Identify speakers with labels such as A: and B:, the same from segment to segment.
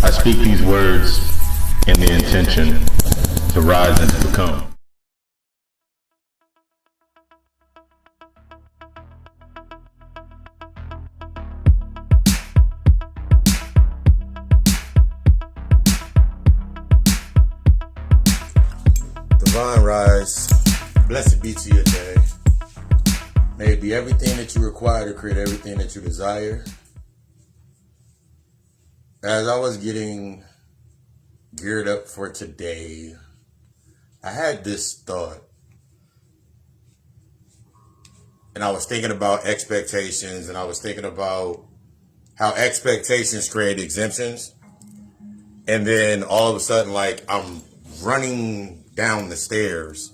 A: I speak these words in the intention to rise and to become.
B: Divine rise, blessed be to your day. May it be everything that you require to create everything that you desire. As I was getting geared up for today, I had this thought. And I was thinking about expectations, and I was thinking about how expectations create exemptions. And then all of a sudden, like, I'm running down the stairs.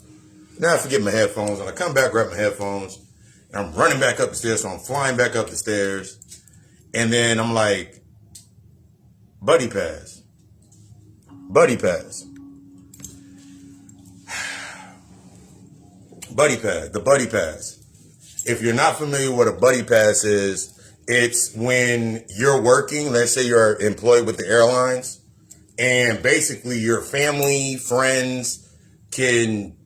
B: Now I forget my headphones, and I come back, grab my headphones, and I'm running back up the stairs, so I'm flying back up the stairs. And then I'm like, buddy pass. Buddy pass. Buddy pass. The buddy pass. If you're not familiar with what a buddy pass is, it's when you're working, let's say you're employed with the airlines, and basically your family, friends can,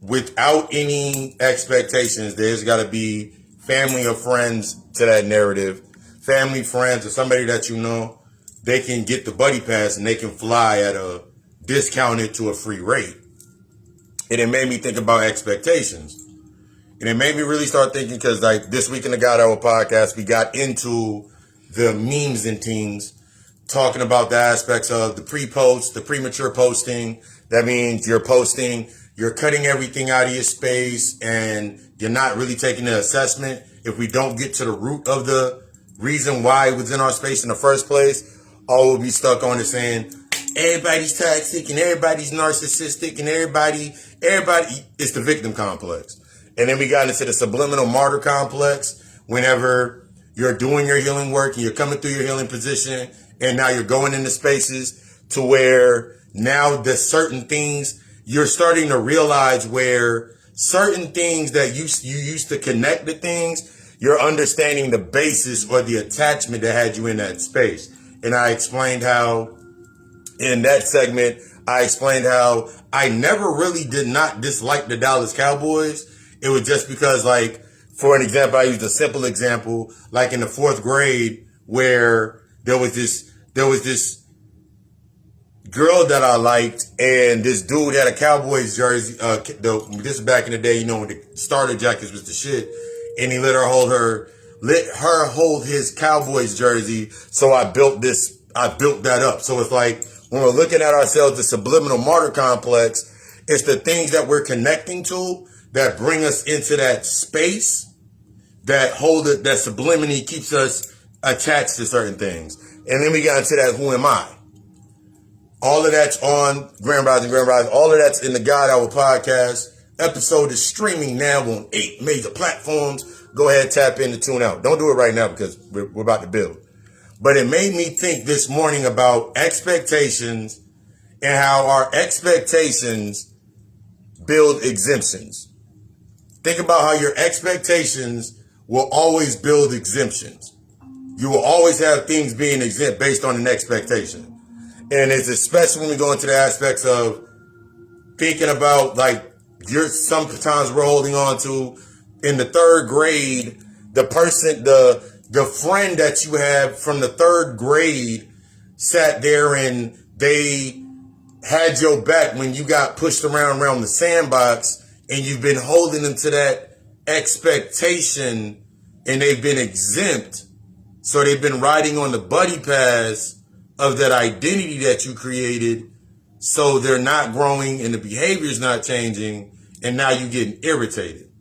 B: without any expectations, there's got to be family or friends to that narrative. Family, friends, or somebody that you know, they can get the buddy pass and they can fly at a discounted to a free rate. And it made me think about expectations. And it made me really start thinking, because like this week in the God Hour podcast, we got into the memes and things, talking about the aspects of the pre-post, the premature posting. That means you're posting, you're cutting everything out of your space, and you're not really taking the assessment. If we don't get to the root of the reason why it was in our space in the first place, all we'll be stuck on is saying everybody's toxic and everybody's narcissistic and everybody, it's the victim complex. And then we got into the subliminal martyr complex whenever you're doing your healing work and you're coming through your healing position, and now you're going into spaces to where now there's certain things you're starting to realize, where certain things that you used to connect to things, you're understanding the basis or the attachment that had you in that space. And I explained how, in that segment, I explained how I never really did not dislike the Dallas Cowboys. It was just because, like, for an example, I used a simple example, like in the 4th grade, where there was this girl that I liked, and this dude had a Cowboys jersey. This is back in the day, you know, when the starter jackets was the shit, and he let her hold his Cowboys jersey. So I built that up. So it's like, when we're looking at ourselves, the subliminal martyr complex, it's the things that we're connecting to that bring us into that space, that hold it, that subliminally keeps us attached to certain things. And then we got into that, who am I? All of that's on Grand Rising. All of that's in the God Hour podcast. Episode is streaming now on 8 major platforms. Go ahead, tap in and tune out. Don't do it right now because we're about to build. But it made me think this morning about expectations and how our expectations build exemptions. Think about how your expectations will always build exemptions. You will always have things being exempt based on an expectation. And it's especially when we go into the aspects of thinking about, like, sometimes we're holding on to in the 3rd grade, the friend that you have from the 3rd grade sat there and they had your back when you got pushed around the sandbox, and you've been holding them to that expectation, and they've been exempt. So they've been riding on the buddy pass of that identity that you created. So they're not growing and the behavior's not changing. And now you're getting irritated.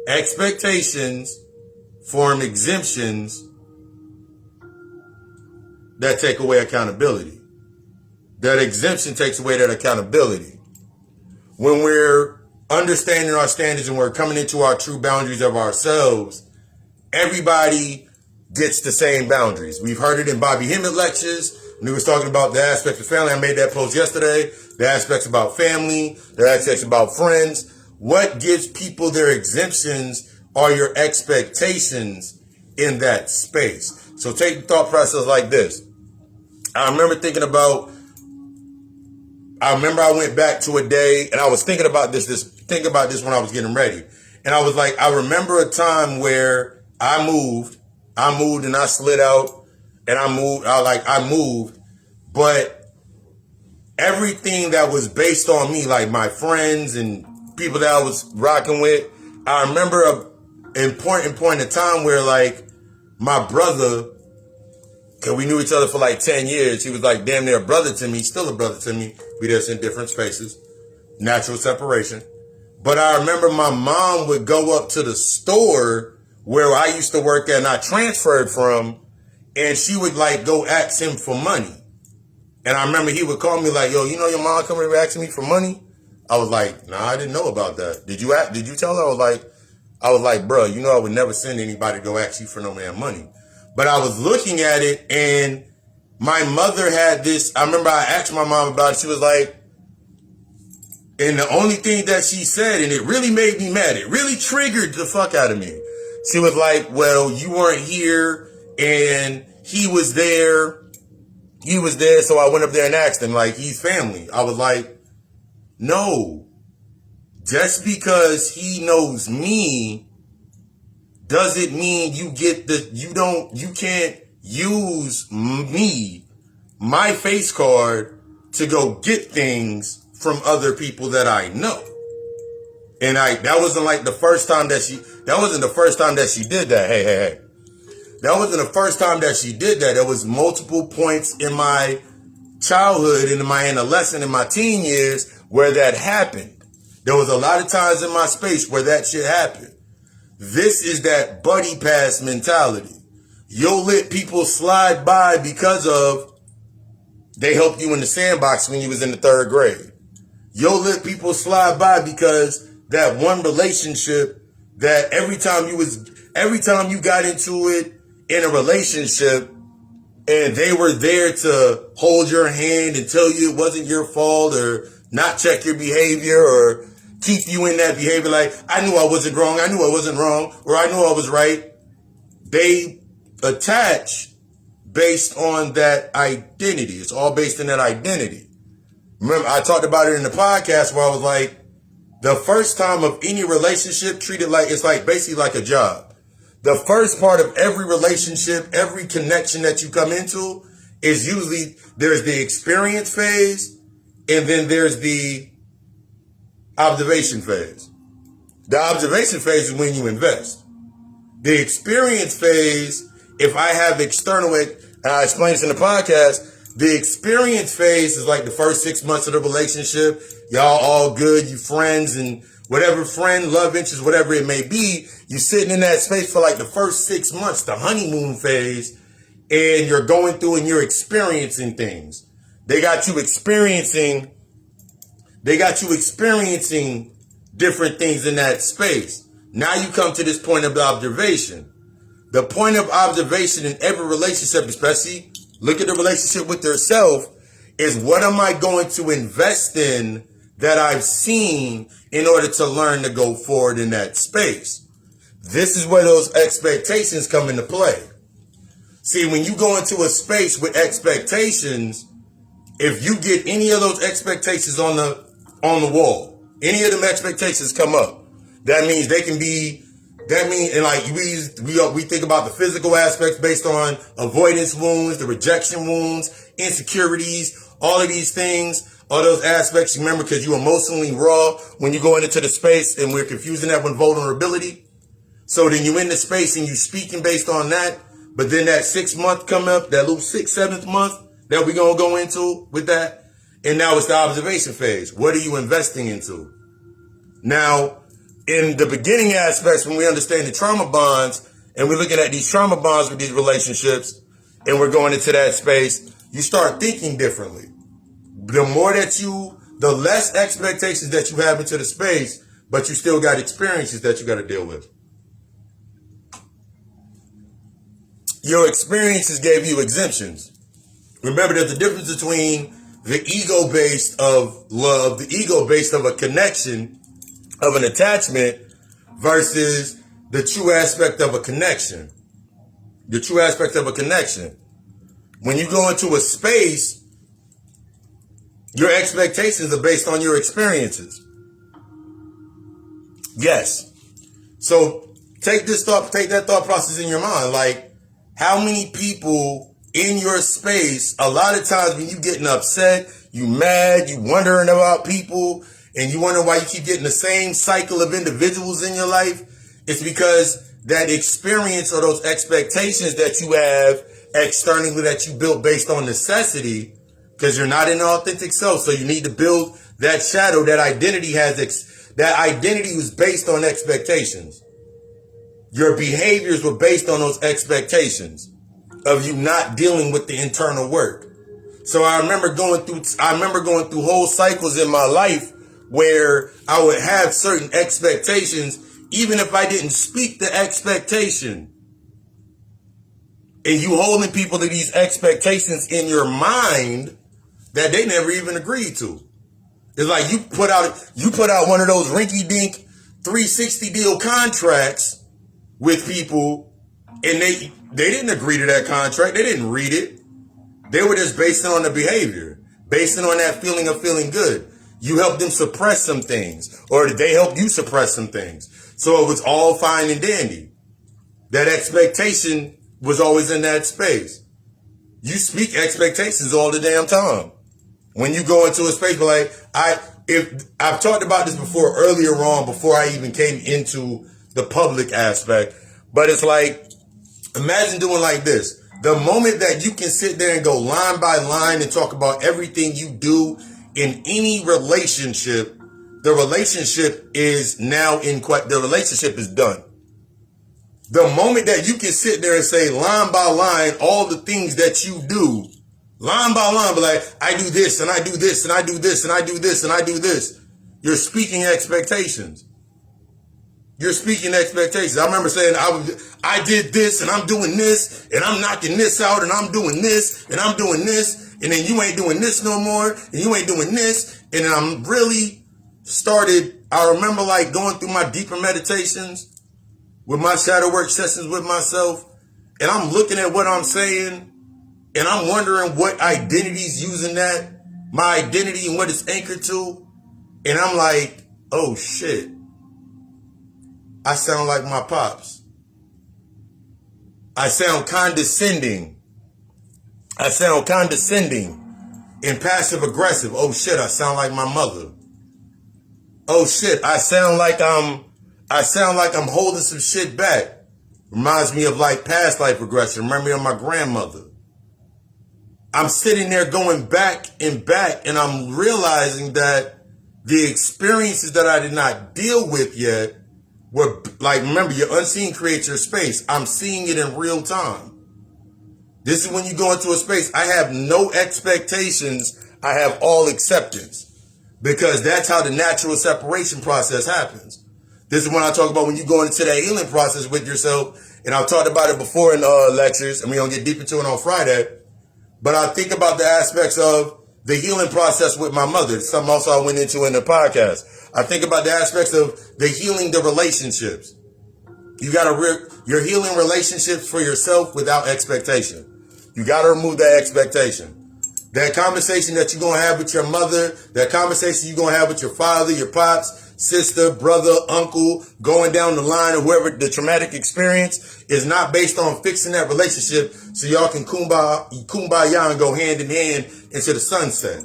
B: Expectations form exemptions that take away accountability. That exemption takes away that accountability. When we're understanding our standards and we're coming into our true boundaries of ourselves, everybody gets the same boundaries. We've heard it in Bobby Hemmett lectures. When he was talking about the aspects of family, I made that post yesterday. The aspects about family, the aspects about friends. What gives people their exemptions are your expectations in that space. So take the thought process like this. I remember I went back to a day and I was thinking about this when I was getting ready. And I was like, I remember a time where I moved and I slid out and I moved, but everything that was based on me, like my friends and people that I was rocking with, I remember an important point in time where like my brother, because we knew each other for like 10 years, he was like damn near a brother to me, still a brother to me. We just in different spaces, natural separation. But I remember my mom would go up to the store where I used to work at and I transferred from, and she would like go ask him for money. And I remember he would call me like, yo, you know your mom coming here asking me for money? I was like, nah, I didn't know about that. Did you tell her? I was like, bro, you know I would never send anybody to go ask you for no man money. But I was looking at it and my mother had this, I remember I asked my mom about it. She was like, and the only thing that she said, and it really made me mad, it really triggered the fuck out of me. She was like, well, you weren't here and he was there, so I went up there and asked him, like, he's family. I was like, no, just because he knows me doesn't mean you can't use me, my face card, to go get things from other people that I know. And that wasn't the first time that she did that. Hey. That wasn't the first time that she did that. There was multiple points in my childhood, in my adolescent, in my teen years where that happened. There was a lot of times in my space where that shit happened. This is that buddy pass mentality. You'll let people slide by because of they helped you in the sandbox when you was in the 3rd grade. You'll let people slide by because that one relationship that every time you got into it in a relationship and they were there to hold your hand and tell you it wasn't your fault or not check your behavior or keep you in that behavior like, I knew I wasn't wrong, I knew I wasn't wrong, or I knew I was right. They attach based on that identity. It's all based on that identity. Remember, I talked about it in the podcast where I was like, the first time of any relationship treated like, it's like basically like a job. The first part of every relationship, every connection that you come into is usually there's the experience phase and then there's the observation phase. The observation phase is when you invest. The experience phase, if I have external, and I explained this in the podcast, the experience phase is like the first 6 months of the relationship. Y'all all good, you friends and whatever friend, love interest, whatever it may be, you sitting in that space for like the first 6 months, the honeymoon phase, and you're going through and you're experiencing things. They got you experiencing different things in that space. Now you come to this point of observation. The point of observation in every relationship, especially look at the relationship with yourself, is what am I going to invest in that I've seen in order to learn to go forward in that space. This is where those expectations come into play. See, when you go into a space with expectations, if you get any of those expectations on the wall, any of them expectations come up, that means and like we think about the physical aspects based on avoidance wounds, the rejection wounds, insecurities, all of these things. All those aspects, remember, because you're emotionally raw when you go into the space, and we're confusing that with vulnerability. So then you in the space and you speaking based on that, but then that 6th month come up, that little 6th, 7th month that we're going to go into with that, and now it's the observation phase. What are you investing into? Now, in the beginning aspects, when we understand the trauma bonds, and we're looking at these trauma bonds with these relationships, and we're going into that space, you start thinking differently. The less expectations that you have into the space, but you still got experiences that you got to deal with. Your experiences gave you exemptions. Remember, there's a difference between the ego-based of love, the ego-based of a connection, of an attachment, versus the true aspect of a connection. The true aspect of a connection. When you go into a space, your expectations are based on your experiences. Yes. So take that thought process in your mind. Like, how many people in your space, a lot of times when you getting upset, you mad, you wondering about people, and you wonder why you keep getting the same cycle of individuals in your life, it's because that experience or those expectations that you have externally that you built based on necessity, because you're not an authentic self. So you need to build that shadow. That identity that identity was based on expectations. Your behaviors were based on those expectations of you not dealing with the internal work. So I remember going through whole cycles in my life where I would have certain expectations, even if I didn't speak the expectation. And you holding people to these expectations in your mind that they never even agreed to. It's like you put out one of those rinky-dink 360 deal contracts with people, and they didn't agree to that contract. They didn't read it. They were just basing on the behavior, basing on that feeling of feeling good. You helped them suppress some things, or they helped you suppress some things. So it was all fine and dandy. That expectation was always in that space. You speak expectations all the damn time. When you go into a space, like I've talked about this before earlier on, before I even came into the public aspect, but it's like, imagine doing like this. The moment that you can sit there and go line by line and talk about everything you do in any relationship, the relationship is now the relationship is done. The moment that you can sit there and say line by line all the things that you do, line by line, but like, I do this and I do this and I do this and I do this and I do this. You're speaking expectations. You're speaking expectations. I remember saying I did this and I'm doing this and I'm knocking this out and I'm doing this and I'm doing this, and then you ain't doing this no more and you ain't doing this. And then I'm really I remember like going through my deeper meditations with my shadow work sessions with myself, and I'm looking at what I'm saying and I'm wondering what identity's using that, my identity and what it's anchored to. And I'm like, oh shit. I sound like my pops. I sound condescending. I sound condescending and passive aggressive. Oh shit, I sound like my mother. Oh shit, I sound like I'm holding some shit back. Reminds me of like past life regression. Remember me of my grandmother. I'm sitting there going back and I'm realizing that the experiences that I did not deal with yet were like, remember, your unseen creates your space. I'm seeing it in real time. This is when you go into a space. I have no expectations. I have all acceptance, because that's how the natural separation process happens. This is when I talk about when you go into that healing process with yourself. And I've talked about it before in lectures, and we're going to get deep into it on Friday. But I think about the aspects of the healing process with my mother, something also I went into in the podcast. I think about the aspects of the healing the relationships. You're healing relationships for yourself without expectation. You got to remove that expectation. That conversation that you're going to have with your mother, that conversation you're going to have with your father, your pops, sister, brother, uncle, going down the line, or whoever the traumatic experience is not based on fixing that relationship so y'all can kumbaya and go hand in hand into the sunset.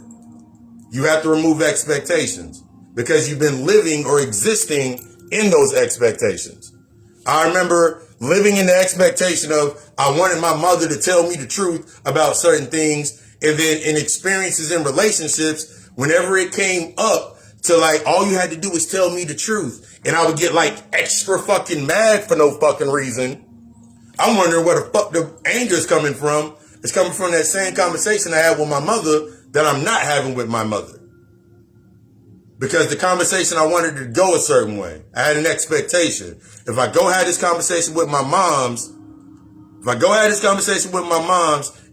B: You have to remove expectations because you've been living or existing in those expectations. I remember living in the expectation of I wanted my mother to tell me the truth about certain things, and then in experiences in relationships, whenever it came up to like, all you had to do was tell me the truth, and I would get like extra fucking mad for no fucking reason. I'm wondering where the fuck the anger is coming from. It's coming from that same conversation I had with my mother that I'm not having with my mother. Because the conversation I wanted to go a certain way. I had an expectation. If I go have this conversation with my moms,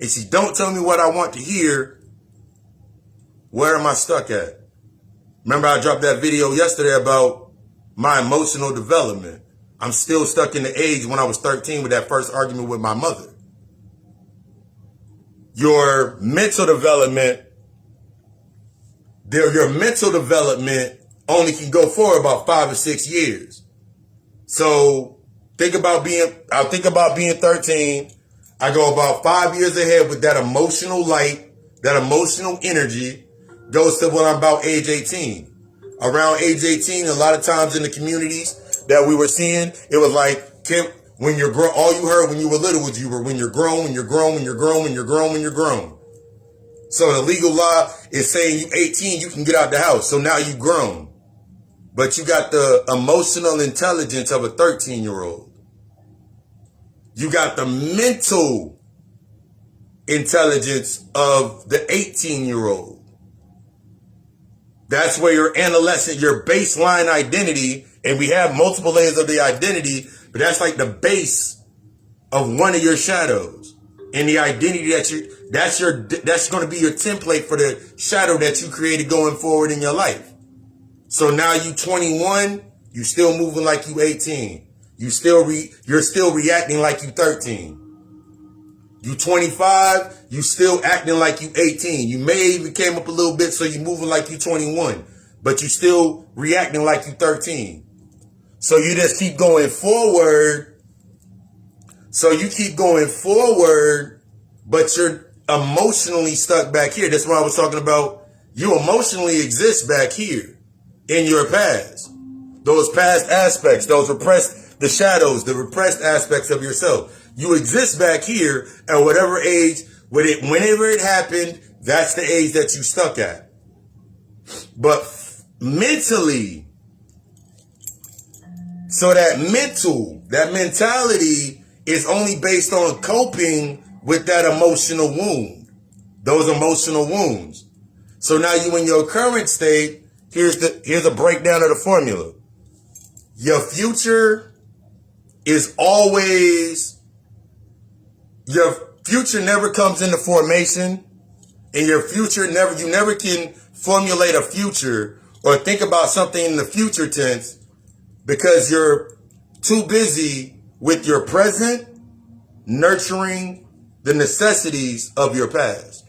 B: and she don't tell me what I want to hear, where am I stuck at? Remember I dropped that video yesterday about my emotional development. I'm still stuck in the age when I was 13 with that first argument with my mother. your mental development, your mental development only can go for about 5 or 6 years. So think about being 13. I go about 5 years ahead with that emotional light, that emotional energy goes to when I'm about age 18. Around age 18, a lot of times in the communities that we were seeing, it was like, when you're grown, all you heard when you were little was when you're grown, when you're grown, when you're grown, when you're grown, when you're grown. So the legal law is saying you 18, you can get out the house. So now you grown. But you got the emotional intelligence of a 13-year-old. You got the mental intelligence of the 18-year-old. That's where your adolescent, your baseline identity, and we have multiple layers of the identity, but that's like the base of one of your shadows. And the identity that's going to be your template for the shadow that you created going forward in your life. So now you 21, you still moving like you 18. You're still reacting like you 13. You 25, you still acting like you 18. You may even came up a little bit, so you moving like you 21, but you still reacting like you 13. So you just keep going forward. So you keep going forward, but you're emotionally stuck back here. That's why I was talking about you emotionally exist back here in your past. Those past aspects, those repressed, the shadows, the repressed aspects of yourself. You exist back here at whatever age, whenever it happened, that's the age that you stuck at. But mentally, so that mentality is only based on coping with that emotional wound, those emotional wounds. So now you in your current state, here's a breakdown of the formula. Your future never comes into formation, and you never can formulate a future or think about something in the future tense because you're too busy with your present nurturing the necessities of your past.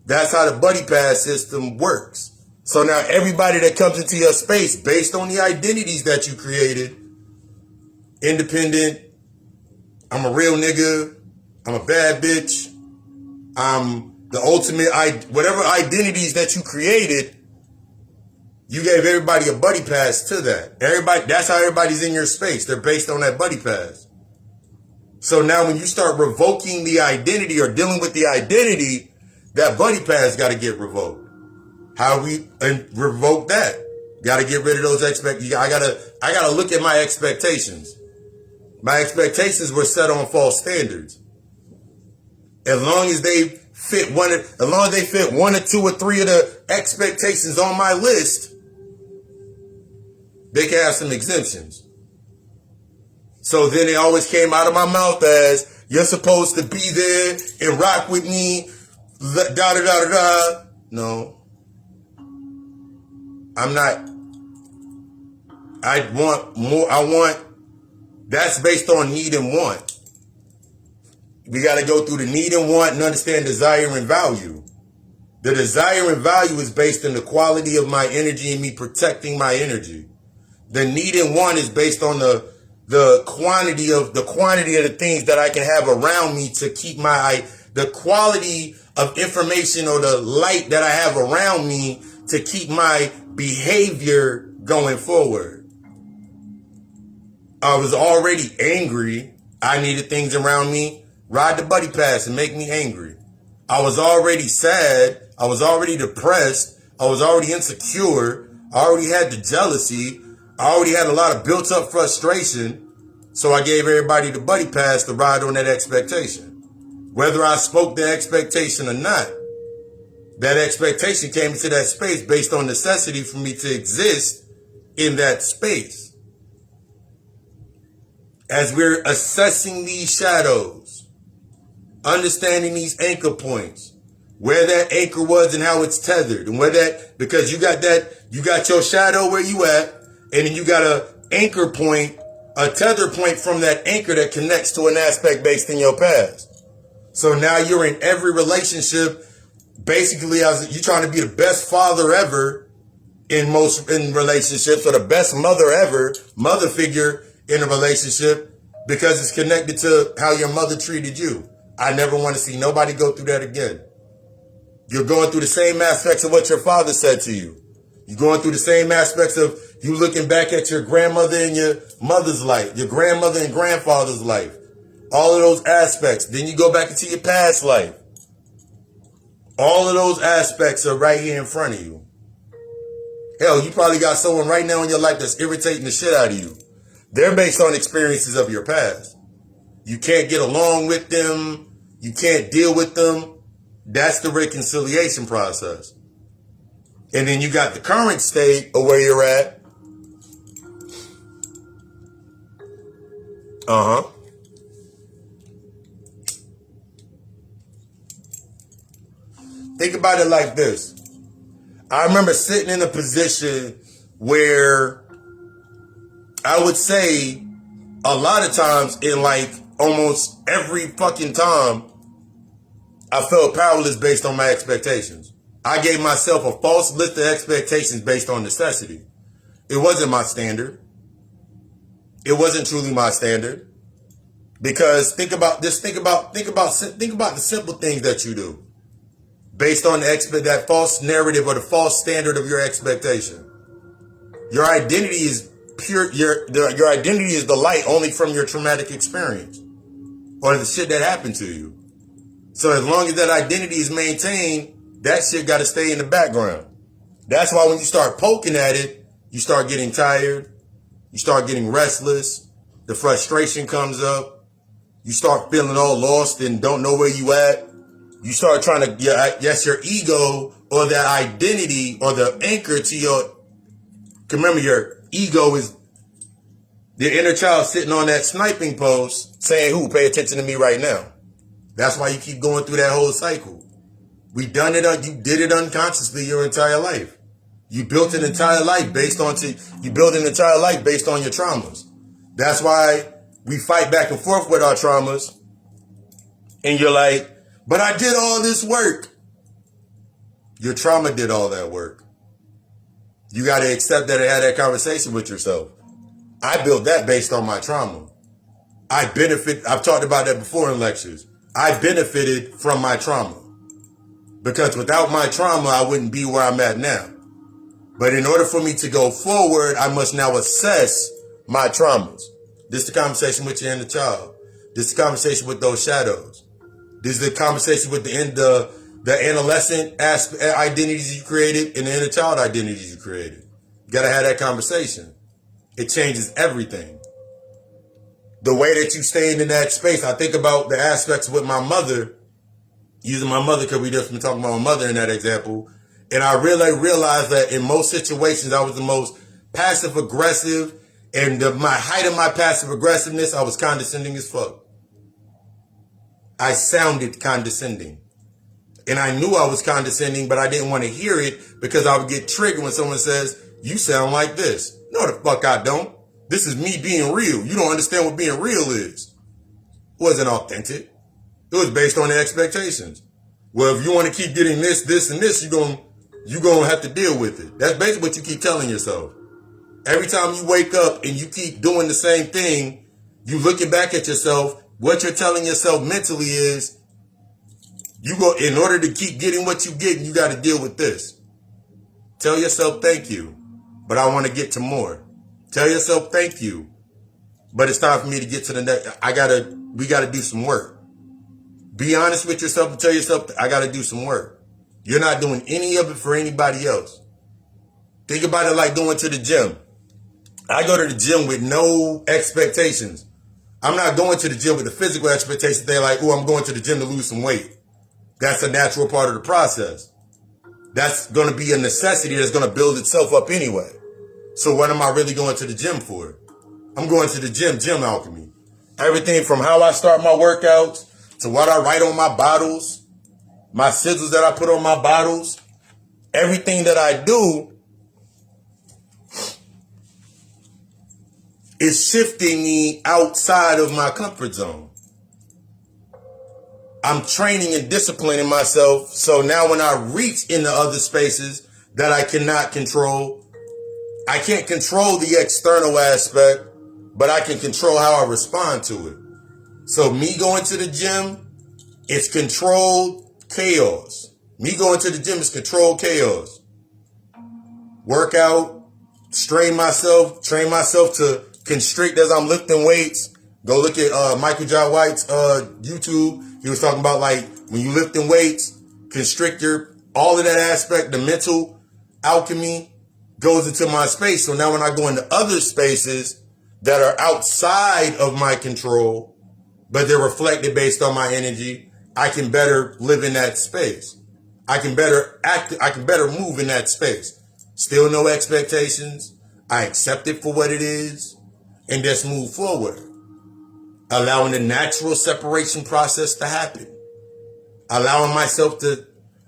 B: That's how the buddy pass system works. So now everybody that comes into your space based on the identities that you created, independent, I'm a real nigga, I'm a bad bitch, I'm the ultimate, whatever identities that you created, you gave everybody a buddy pass to that. That's how everybody's in your space. They're based on that buddy pass. So now when you start revoking the identity or dealing with the identity, that buddy pass got to get revoked. How we revoke that? Got to get rid of those expectations. I gotta look at my expectations. My expectations were set on false standards. As long as they fit one or two or three of the expectations on my list, they can have some exemptions. So then it always came out of my mouth as, you're supposed to be there and rock with me, da-da-da-da-da. No. I'm not. I want more. That's based on need and want. We got to go through the need and want and understand desire and value. The desire and value is based on the quality of my energy and me protecting my energy. The need and want is based on the quantity of the things that I can have around me to keep the quality of information or the light that I have around me to keep my behavior going forward. I was already angry. I needed things around me. Ride the buddy pass and make me angry. I was already sad. I was already depressed. I was already insecure. I already had the jealousy. I already had a lot of built up frustration. So I gave everybody the buddy pass to ride on that expectation. Whether I spoke the expectation or not, that expectation came into that space based on necessity for me to exist in that space. As we're assessing these shadows, understanding these anchor points, where that anchor was and how it's tethered, and because you got your shadow where you at, and then you got a anchor point, a tether point from that anchor that connects to an aspect based in your past. So now you're in every relationship, basically as you're trying to be the best father ever in relationships, or the best mother ever, mother figure in a relationship, because it's connected to how your mother treated you. I never want to see nobody go through that again. You're going through the same aspects of what your father said to you. You're going through the same aspects of you looking back at your grandmother and your mother's life, your grandmother and grandfather's life. All of those aspects. Then you go back into your past life. All of those aspects are right here in front of you. Hell, you probably got someone right now in your life that's irritating the shit out of you. They're based on experiences of your past. You can't get along with them. You can't deal with them. That's the reconciliation process. And then you got the current state of where you're at. Think about it like this. I remember sitting in a position where I would say a lot of times, in like almost every fucking time, I felt powerless based on my expectations. I gave myself a false list of expectations based on necessity. It wasn't my standard. It wasn't truly my standard. Because think about the simple things that you do based on that false narrative or the false standard of your expectation. Your identity is pure. Your identity is the light only from your traumatic experience or the shit that happened to you. So as long as that identity is maintained, that shit got to stay in the background. That's why when you start poking at it, you start getting tired. You start getting restless. The frustration comes up. You start feeling all lost and don't know where you at. You start trying to, your ego or that identity or the anchor to your, remember your ego is the inner child sitting on that sniping post saying, who, pay attention to me right now. That's why you keep going through that whole cycle. You did it unconsciously your entire life. You built an entire life based on your traumas. That's why we fight back and forth with our traumas. And you're like, but I did all this work. Your trauma did all that work. You got to accept that and have that conversation with yourself. I built that based on my trauma. I've talked about that before in lectures. I benefited from my trauma. Because without my trauma, I wouldn't be where I'm at now. But in order for me to go forward, I must now assess my traumas. This is the conversation with your inner child. This is the conversation with those shadows. This is the conversation with the adolescent identities you created and the inner child identities you created. You got to have that conversation. It changes everything. The way that you stayed in that space, I think about the aspects with my mother, using my mother because we just been talking about my mother in that example. And I really realized that in most situations, I was the most passive aggressive. And my height of my passive aggressiveness, I was condescending as fuck. I sounded condescending. And I knew I was condescending, but I didn't want to hear it because I would get triggered when someone says, you sound like this. No, the fuck I don't. This is me being real. You don't understand what being real is. It wasn't authentic. It was based on the expectations. Well, if you want to keep getting this, and this, you're going to have to deal with it. That's basically what you keep telling yourself. Every time you wake up and you keep doing the same thing, you looking back at yourself, what you're telling yourself mentally is, in order to keep getting what you get, you got to deal with this. Tell yourself thank you, but I want to get to more. Tell yourself thank you, but it's time for me to get to the next. We got to do some work. Be honest with yourself and tell yourself, I got to do some work. You're not doing any of it for anybody else. Think about it like going to the gym. I go to the gym with no expectations. I'm not going to the gym with the physical expectations. They're like, oh, I'm going to the gym to lose some weight. That's a natural part of the process. That's going to be a necessity that's going to build itself up anyway. So what am I really going to the gym for? I'm going to the gym alchemy. Everything from how I start my workouts to what I write on my bottles, my sigils that I put on my bottles, everything that I do is shifting me outside of my comfort zone. I'm training and disciplining myself. So now when I reach into other spaces that I cannot control, I can't control the external aspect, but I can control how I respond to it. So me going to the gym, it's controlled chaos. Me going to the gym is controlled chaos. Workout, train myself to constrict as I'm lifting weights. Go look at Michael J. White's YouTube. He was talking about like when you lifting weights, constrictor, all of that aspect, the mental alchemy goes into my space. So now when I go into other spaces that are outside of my control, but they're reflected based on my energy, I can better live in that space. I can better act. I can better move in that space. Still no expectations. I accept it for what it is and just move forward. Allowing the natural separation process to happen. Allowing myself to,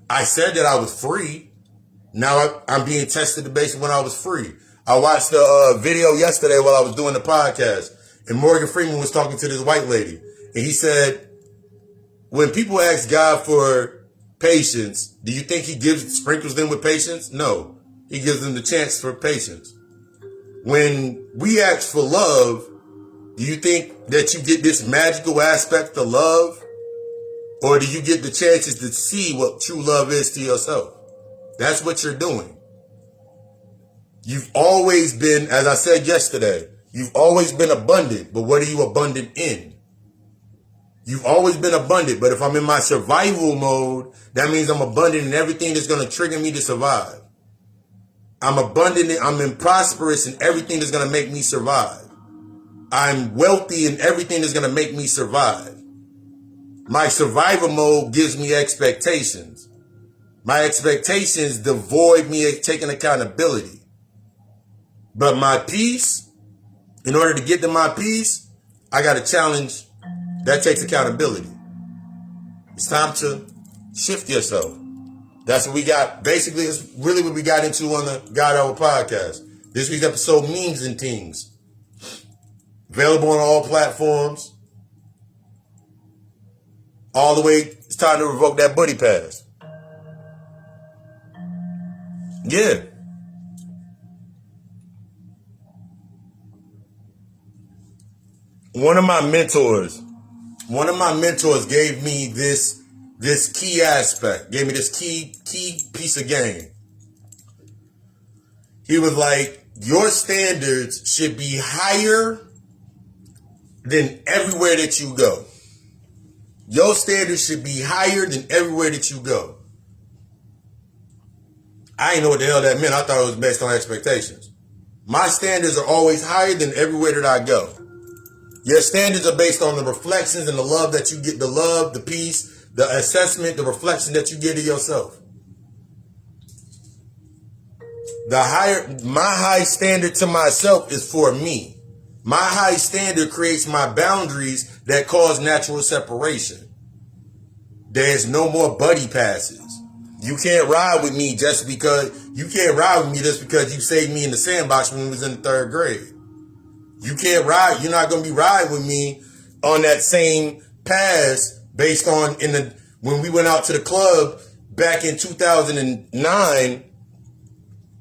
B: I said that I was free. Now I'm being tested based on when I was free. I watched a video yesterday while I was doing the podcast, and Morgan Freeman was talking to this white lady. And he said, when people ask God for patience, do you think he sprinkles them with patience? No, he gives them the chance for patience. When we ask for love, do you think that you get this magical aspect of love? Or do you get the chances to see what true love is to yourself? That's what you're doing. You've always been, as I said yesterday, you've always been abundant, but what are you abundant in? You've always been abundant, but if I'm in my survival mode, that means I'm abundant in everything that's going to trigger me to survive. I'm abundant, I'm prosperous in everything that's going to make me survive. I'm wealthy in everything that's going to make me survive. My survival mode gives me expectations. My expectations devoid me of taking accountability. But my peace, in order to get to my peace, I got a challenge that takes accountability. It's time to shift yourself. That's what we got. Basically, it's really what we got into on the God Hour podcast. This week's episode, Memes and Things. Available on all platforms. All the way, it's time to revoke that buddy pass. Yeah. One of my mentors gave me this key aspect, gave me this key piece of game. He was like, your standards should be higher than everywhere that you go. Your standards should be higher than everywhere that you go. I didn't know what the hell that meant. I thought it was based on expectations. My standards are always higher than everywhere that I go. Your standards are based on the reflections and the love that you get, the love, the peace, the assessment, the reflection that you get of yourself. My high standard to myself is for me. My high standard creates my boundaries that cause natural separation. There's no more buddy passes. You can't ride with me just because you saved me in the sandbox when we was in the 3rd grade. You can't ride. You're not going to be riding with me on that same pass based on when we went out to the club back in 2009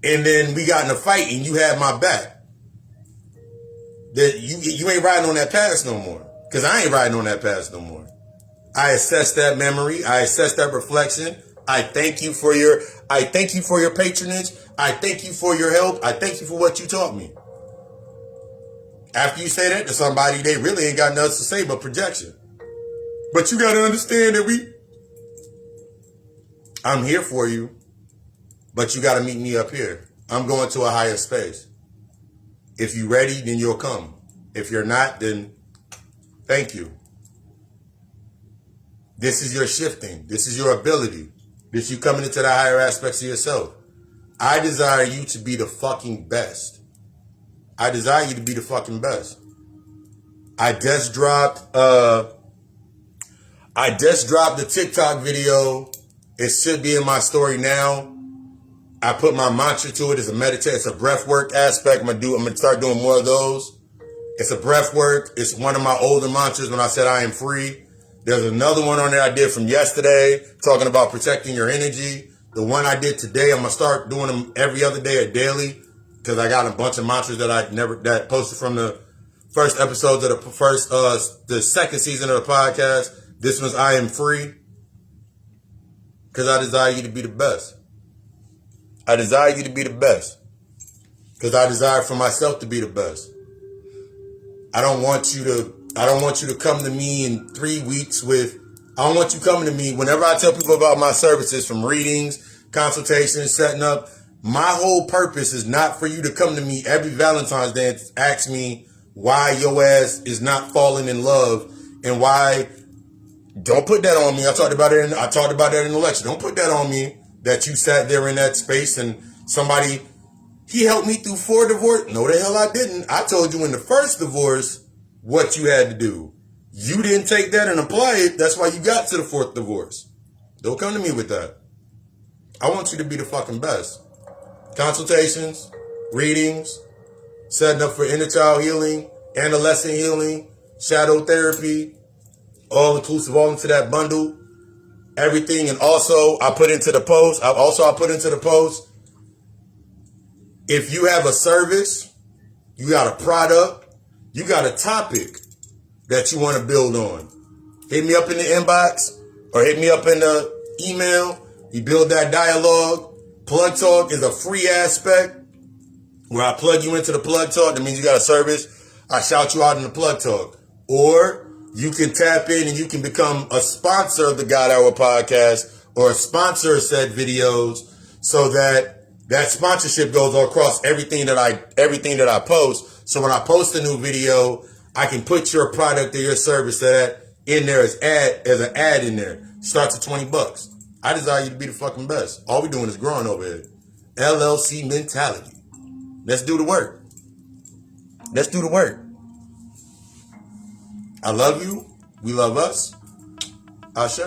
B: and then we got in a fight and you had my back. That you ain't riding on that pass no more. Because I ain't riding on that pass no more. I assess that memory. I assess that reflection. I thank you for your patronage. I thank you for your help. I thank you for what you taught me. After you say that to somebody, they really ain't got nothing to say but projection. But you got to understand that I'm here for you, but you got to meet me up here. I'm going to a higher space. If you're ready, then you'll come. If you're not, then thank you. This is your shifting. This is your ability. This you coming into the higher aspects of yourself. I desire you to be the fucking best. I desire you to be the fucking best. I just dropped the TikTok video. It should be in my story now. I put my mantra to it. It's a meditation. It's a breath work aspect. I'm gonna start doing more of those. It's a breath work. It's one of my older mantras when I said I am free. There's another one on there I did from yesterday talking about protecting your energy. The one I did today, I'm going to start doing them every other day or daily because I got a bunch of mantras that posted from the first episodes of the second season of the podcast. This one's I am free because I desire you to be the best. I desire you to be the best because I desire for myself to be the best. I don't want you to come to me in 3 weeks I don't want you coming to me whenever I tell people about my services, from readings, consultations, setting up. My whole purpose is not for you to come to me every Valentine's Day and ask me why your ass is not falling in love and why. Don't put that on me. I talked about it in the lecture. Don't put that on me that you sat there in that space and he helped me through 4 divorces. No, the hell I didn't. I told you in the first divorce what you had to do. You didn't take that and apply it. That's why you got to the 4th divorce. Don't come to me with that. I want you to be the fucking best. Consultations, readings, setting up for inner child healing, adolescent healing, shadow therapy, all inclusive, all into that bundle. Everything. And also I put into the post, if you have a service, you got a product, you got a topic that you want to build on, hit me up in the inbox or hit me up in the email. You build that dialogue. Plug Talk is a free aspect where I plug you into the Plug Talk. That means you got a service. I shout you out in the Plug Talk. Or you can tap in and you can become a sponsor of the God Hour podcast or a sponsor of said videos so that sponsorship goes across everything that I post. So when I post a new video, I can put your product or your service in there as an ad in there. Starts at $20. I desire you to be the fucking best. All we're doing is growing over here. LLC mentality. Let's do the work. I love you. We love us. Ashe.